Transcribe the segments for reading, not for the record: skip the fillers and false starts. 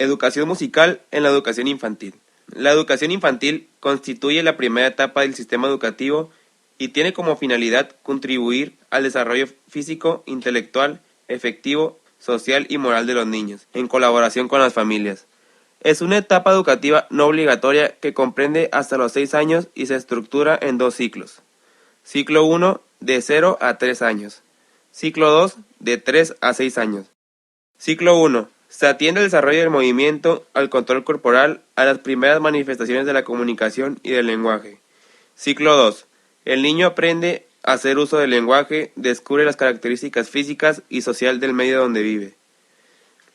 Educación musical en la educación infantil. La educación infantil constituye la primera etapa del sistema educativo y tiene como finalidad contribuir al desarrollo físico, intelectual, afectivo, social y moral de los niños, en colaboración con las familias. Es una etapa educativa no obligatoria que comprende hasta los 6 años y se estructura en 2 ciclos. Ciclo 1, de 0 a 3 años. Ciclo 2, de 3 a 6 años. Ciclo 1. Se atiende al desarrollo del movimiento, al control corporal, a las primeras manifestaciones de la comunicación y del lenguaje. Ciclo 2. El niño aprende a hacer uso del lenguaje, descubre las características físicas y social del medio donde vive.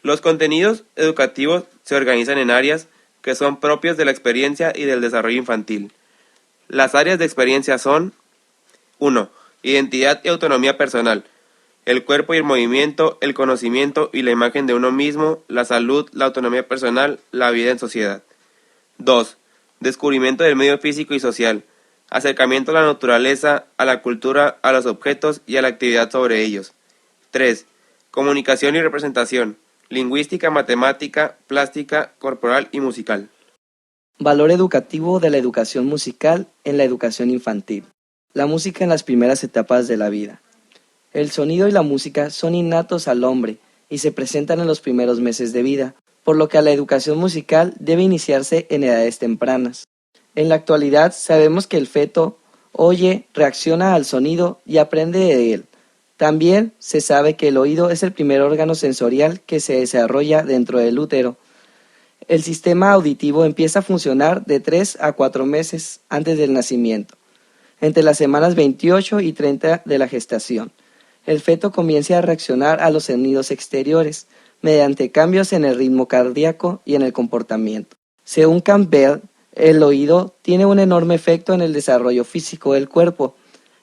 Los contenidos educativos se organizan en áreas que son propios de la experiencia y del desarrollo infantil. Las áreas de experiencia son 1. Identidad y autonomía personal. El cuerpo y el movimiento, el conocimiento y la imagen de uno mismo, la salud, la autonomía personal, la vida en sociedad. 2. Descubrimiento del medio físico y social. Acercamiento a la naturaleza, a la cultura, a los objetos y a la actividad sobre ellos. 3. Comunicación y representación. Lingüística, matemática, plástica, corporal y musical. Valor educativo de la educación musical en la educación infantil. La música en las primeras etapas de la vida. El sonido y la música son innatos al hombre y se presentan en los primeros meses de vida, por lo que la educación musical debe iniciarse en edades tempranas. En la actualidad sabemos que el feto oye, reacciona al sonido y aprende de él. También se sabe que el oído es el primer órgano sensorial que se desarrolla dentro del útero. El sistema auditivo empieza a funcionar de 3 a 4 meses antes del nacimiento, entre las semanas 28 y 30 de la gestación. El feto comienza a reaccionar a los sonidos exteriores mediante cambios en el ritmo cardíaco y en el comportamiento. Según Campbell, el oído tiene un enorme efecto en el desarrollo físico del cuerpo,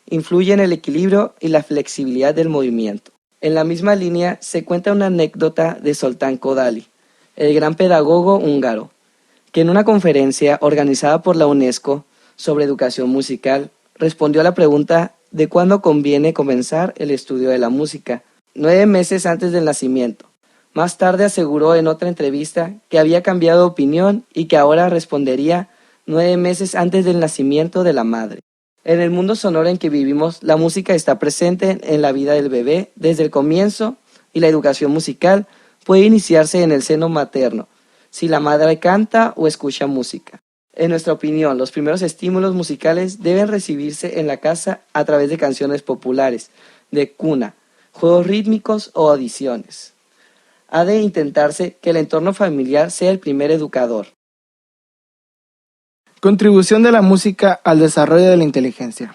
influye en el equilibrio y la flexibilidad del movimiento. En la misma línea se cuenta una anécdota de Zoltán Kodály, el gran pedagogo húngaro, que en una conferencia organizada por la UNESCO sobre educación musical respondió a la pregunta de cuándo conviene comenzar el estudio de la música, 9 meses antes del nacimiento. Más tarde aseguró en otra entrevista que había cambiado de opinión y que ahora respondería 9 meses antes del nacimiento de la madre. En el mundo sonoro en que vivimos, la música está presente en la vida del bebé desde el comienzo y la educación musical puede iniciarse en el seno materno, si la madre canta o escucha música. En nuestra opinión, los primeros estímulos musicales deben recibirse en la casa a través de canciones populares, de cuna, juegos rítmicos o audiciones. Ha de intentarse que el entorno familiar sea el primer educador. Contribución de la música al desarrollo de la inteligencia.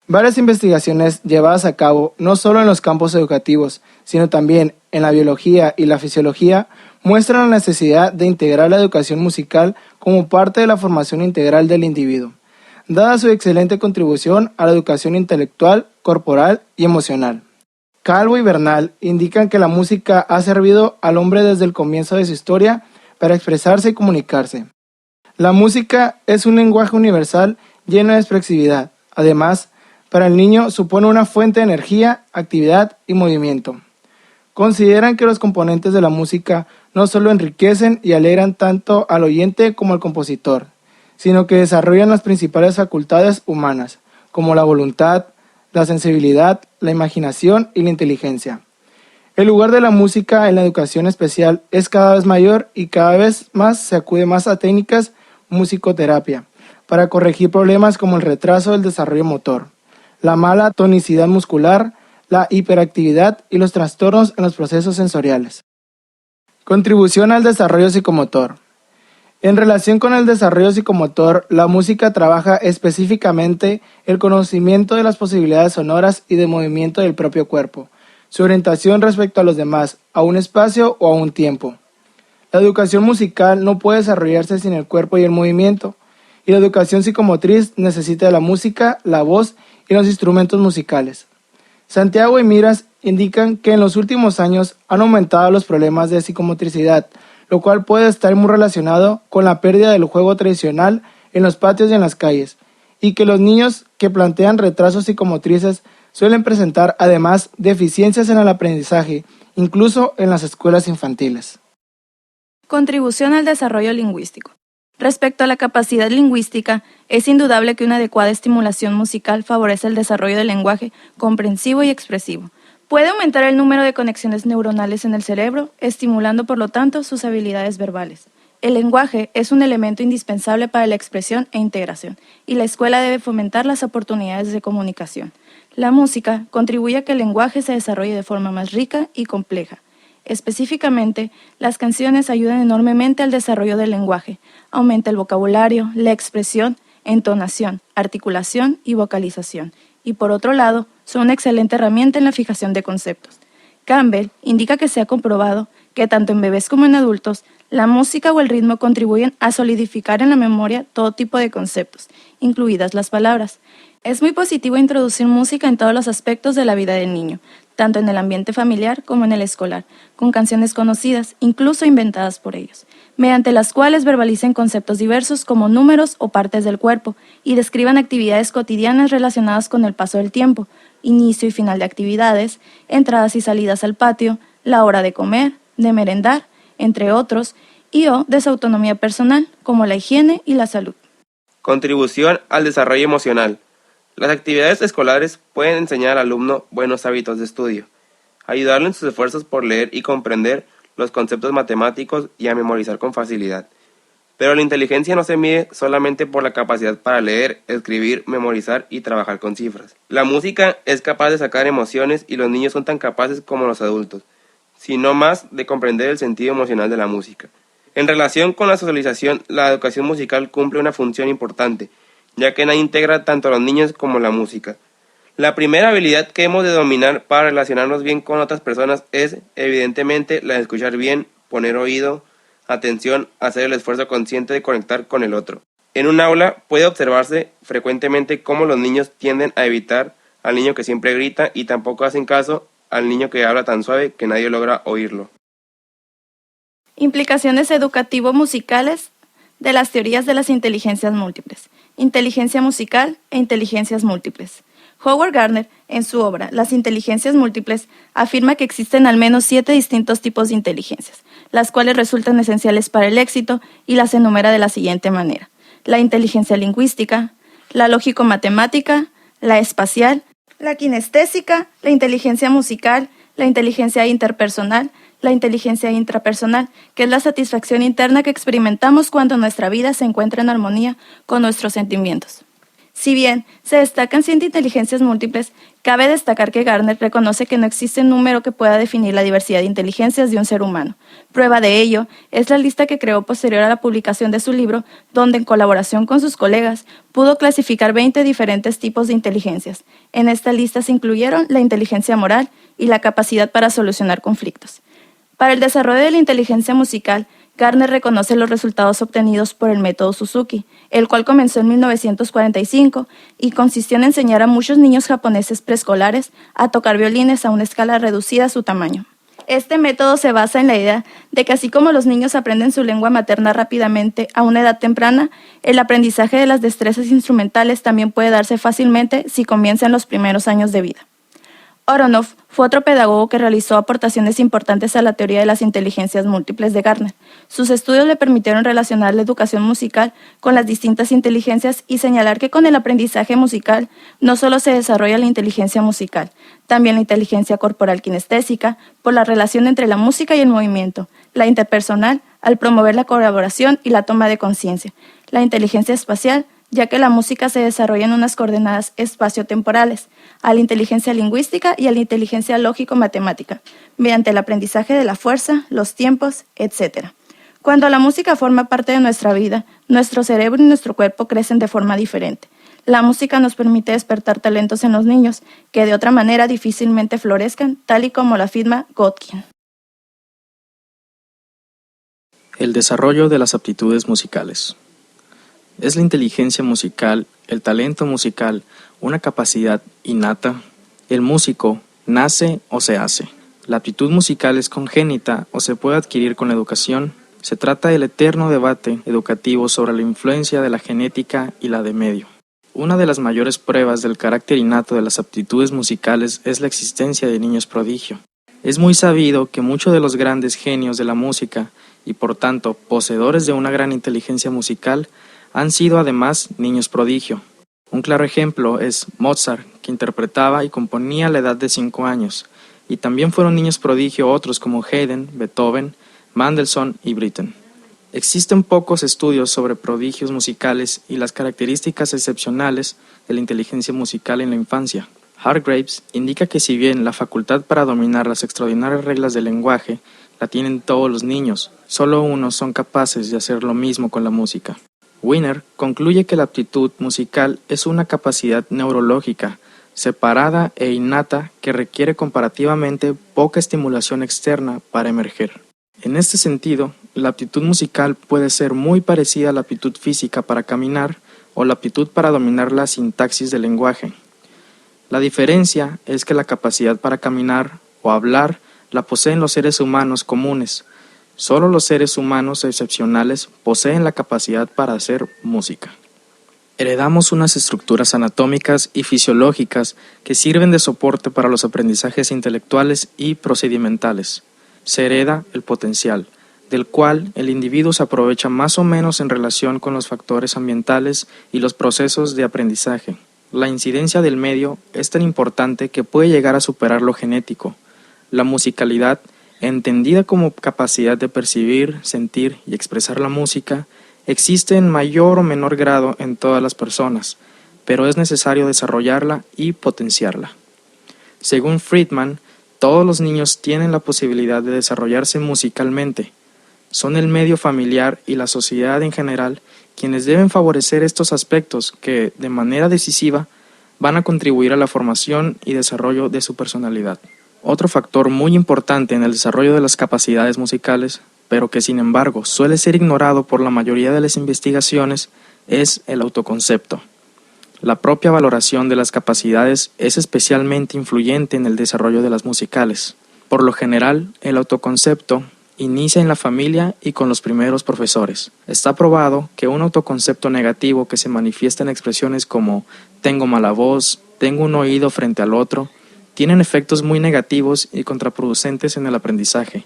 Varias investigaciones llevadas a cabo no solo en los campos educativos, sino también en la biología y la fisiología, muestran la necesidad de integrar la educación musical como parte de la formación integral del individuo, dada su excelente contribución a la educación intelectual, corporal y emocional. Calvo y Bernal indican que la música ha servido al hombre desde el comienzo de su historia para expresarse y comunicarse. La música es un lenguaje universal lleno de expresividad. Además, para el niño supone una fuente de energía, actividad y movimiento. Consideran que los componentes de la música no solo enriquecen y alegran tanto al oyente como al compositor, sino que desarrollan las principales facultades humanas, como la voluntad, la sensibilidad, la imaginación y la inteligencia. El lugar de la música en la educación especial es cada vez mayor y cada vez más se acude más a técnicas musicoterapia para corregir problemas como el retraso del desarrollo motor, la mala tonicidad muscular, la hiperactividad y los trastornos en los procesos sensoriales. Contribución al desarrollo psicomotor. En relación con el desarrollo psicomotor, la música trabaja específicamente el conocimiento de las posibilidades sonoras y de movimiento del propio cuerpo, su orientación respecto a los demás, a un espacio o a un tiempo. La educación musical no puede desarrollarse sin el cuerpo y el movimiento, y la educación psicomotriz necesita de la música, la voz y los instrumentos musicales. Santiago y Miras indican que en los últimos años han aumentado los problemas de psicomotricidad, lo cual puede estar muy relacionado con la pérdida del juego tradicional en los patios y en las calles, y que los niños que plantean retrasos psicomotrices suelen presentar además deficiencias en el aprendizaje, incluso en las escuelas infantiles. Contribución al desarrollo lingüístico. Respecto a la capacidad lingüística, es indudable que una adecuada estimulación musical favorece el desarrollo del lenguaje comprensivo y expresivo. Puede aumentar el número de conexiones neuronales en el cerebro, estimulando por lo tanto sus habilidades verbales. El lenguaje es un elemento indispensable para la expresión e integración, y la escuela debe fomentar las oportunidades de comunicación. La música contribuye a que el lenguaje se desarrolle de forma más rica y compleja. Específicamente, las canciones ayudan enormemente al desarrollo del lenguaje, aumenta el vocabulario, la expresión, entonación, articulación y vocalización, y por otro lado, son una excelente herramienta en la fijación de conceptos. Campbell indica que se ha comprobado que tanto en bebés como en adultos, la música o el ritmo contribuyen a solidificar en la memoria todo tipo de conceptos, incluidas las palabras. Es muy positivo introducir música en todos los aspectos de la vida del niño, tanto en el ambiente familiar como en el escolar, con canciones conocidas, incluso inventadas por ellos, mediante las cuales verbalicen conceptos diversos como números o partes del cuerpo y describan actividades cotidianas relacionadas con el paso del tiempo, inicio y final de actividades, entradas y salidas al patio, la hora de comer, de merendar, entre otros, o de su autonomía personal, como la higiene y la salud. Contribución al desarrollo emocional. Las actividades escolares pueden enseñar al alumno buenos hábitos de estudio, ayudarlo en sus esfuerzos por leer y comprender los conceptos matemáticos y a memorizar con facilidad. Pero la inteligencia no se mide solamente por la capacidad para leer, escribir, memorizar y trabajar con cifras. La música es capaz de sacar emociones y los niños son tan capaces como los adultos, sino más de comprender el sentido emocional de la música. En relación con la socialización, la educación musical cumple una función importante, ya que integra tanto a los niños como la música. La primera habilidad que hemos de dominar para relacionarnos bien con otras personas es, evidentemente, la de escuchar bien, poner oído, atención, hacer el esfuerzo consciente de conectar con el otro. En un aula puede observarse frecuentemente cómo los niños tienden a evitar al niño que siempre grita y tampoco hacen caso al niño que habla tan suave que nadie logra oírlo. Implicaciones educativo-musicales de las teorías de las inteligencias múltiples. Inteligencia musical e inteligencias múltiples. Howard Gardner, en su obra Las inteligencias múltiples, afirma que existen al menos 7 distintos tipos de inteligencias, las cuales resultan esenciales para el éxito y las enumera de la siguiente manera: la inteligencia lingüística, la lógico-matemática, la espacial, la kinestésica, la inteligencia musical, la inteligencia interpersonal, la inteligencia intrapersonal, que es la satisfacción interna que experimentamos cuando nuestra vida se encuentra en armonía con nuestros sentimientos. Si bien se destacan 7 inteligencias múltiples, cabe destacar que Gardner reconoce que no existe un número que pueda definir la diversidad de inteligencias de un ser humano. Prueba de ello es la lista que creó posterior a la publicación de su libro, donde en colaboración con sus colegas pudo clasificar 20 diferentes tipos de inteligencias. En esta lista se incluyeron la inteligencia moral y la capacidad para solucionar conflictos. Para el desarrollo de la inteligencia musical, Gardner reconoce los resultados obtenidos por el método Suzuki, el cual comenzó en 1945 y consistió en enseñar a muchos niños japoneses preescolares a tocar violines a una escala reducida a su tamaño. Este método se basa en la idea de que así como los niños aprenden su lengua materna rápidamente a una edad temprana, el aprendizaje de las destrezas instrumentales también puede darse fácilmente si comienza en los primeros años de vida. Aronoff fue otro pedagogo que realizó aportaciones importantes a la teoría de las inteligencias múltiples de Gardner. Sus estudios le permitieron relacionar la educación musical con las distintas inteligencias y señalar que con el aprendizaje musical no solo se desarrolla la inteligencia musical, también la inteligencia corporal kinestésica, por la relación entre la música y el movimiento, la interpersonal, al promover la colaboración y la toma de conciencia, la inteligencia espacial, ya que la música se desarrolla en unas coordenadas espaciotemporales, a la inteligencia lingüística y a la inteligencia lógico-matemática, mediante el aprendizaje de la fuerza, los tiempos, etc. Cuando la música forma parte de nuestra vida, nuestro cerebro y nuestro cuerpo crecen de forma diferente. La música nos permite despertar talentos en los niños, que de otra manera difícilmente florezcan, tal y como lo afirma Godkin. El desarrollo de las aptitudes musicales. ¿Es la inteligencia musical, el talento musical, una capacidad innata? ¿El músico nace o se hace? ¿La aptitud musical es congénita o se puede adquirir con la educación? Se trata del eterno debate educativo sobre la influencia de la genética y la de medio. Una de las mayores pruebas del carácter innato de las aptitudes musicales es la existencia de niños prodigio. Es muy sabido que muchos de los grandes genios de la música y por tanto poseedores de una gran inteligencia musical, han sido además niños prodigio. Un claro ejemplo es Mozart, que interpretaba y componía a la edad de 5 años, y también fueron niños prodigio otros como Haydn, Beethoven, Mendelssohn y Britten. Existen pocos estudios sobre prodigios musicales y las características excepcionales de la inteligencia musical en la infancia. Hargreaves indica que si bien la facultad para dominar las extraordinarias reglas del lenguaje la tienen todos los niños, solo unos son capaces de hacer lo mismo con la música. Wiener concluye que la aptitud musical es una capacidad neurológica, separada e innata que requiere comparativamente poca estimulación externa para emerger. En este sentido, la aptitud musical puede ser muy parecida a la aptitud física para caminar o la aptitud para dominar la sintaxis del lenguaje. La diferencia es que la capacidad para caminar o hablar la poseen los seres humanos comunes. Solo los seres humanos excepcionales poseen la capacidad para hacer música. Heredamos unas estructuras anatómicas y fisiológicas que sirven de soporte para los aprendizajes intelectuales y procedimentales. Se hereda el potencial, del cual el individuo se aprovecha más o menos en relación con los factores ambientales y los procesos de aprendizaje. La incidencia del medio es tan importante que puede llegar a superar lo genético. La musicalidad, entendida como capacidad de percibir, sentir y expresar la música, existe en mayor o menor grado en todas las personas, pero es necesario desarrollarla y potenciarla. Según Friedman, todos los niños tienen la posibilidad de desarrollarse musicalmente. Son el medio familiar y la sociedad en general quienes deben favorecer estos aspectos que, de manera decisiva, van a contribuir a la formación y desarrollo de su personalidad. Otro factor muy importante en el desarrollo de las capacidades musicales, pero que sin embargo suele ser ignorado por la mayoría de las investigaciones, es el autoconcepto. La propia valoración de las capacidades es especialmente influyente en el desarrollo de las musicales. Por lo general, el autoconcepto inicia en la familia y con los primeros profesores. Está probado que un autoconcepto negativo que se manifiesta en expresiones como tengo mala voz, tengo un oído frente al otro, tienen efectos muy negativos y contraproducentes en el aprendizaje,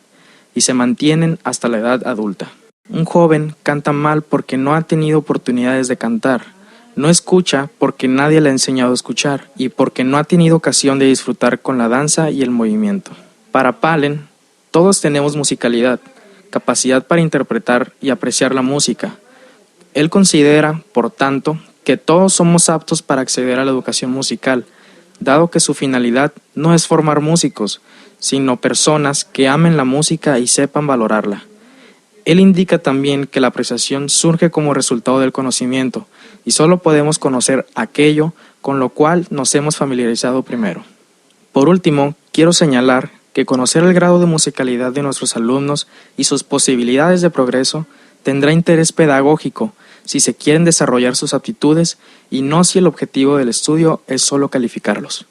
y se mantienen hasta la edad adulta. Un joven canta mal porque no ha tenido oportunidades de cantar, no escucha porque nadie le ha enseñado a escuchar y porque no ha tenido ocasión de disfrutar con la danza y el movimiento. Para Palen, todos tenemos musicalidad, capacidad para interpretar y apreciar la música. Él considera, por tanto, que todos somos aptos para acceder a la educación musical, dado que su finalidad no es formar músicos, sino personas que amen la música y sepan valorarla. Él indica también que la apreciación surge como resultado del conocimiento, y solo podemos conocer aquello con lo cual nos hemos familiarizado primero. Por último, quiero señalar que conocer el grado de musicalidad de nuestros alumnos y sus posibilidades de progreso tendrá interés pedagógico si se quieren desarrollar sus aptitudes y no si el objetivo del estudio es solo calificarlos.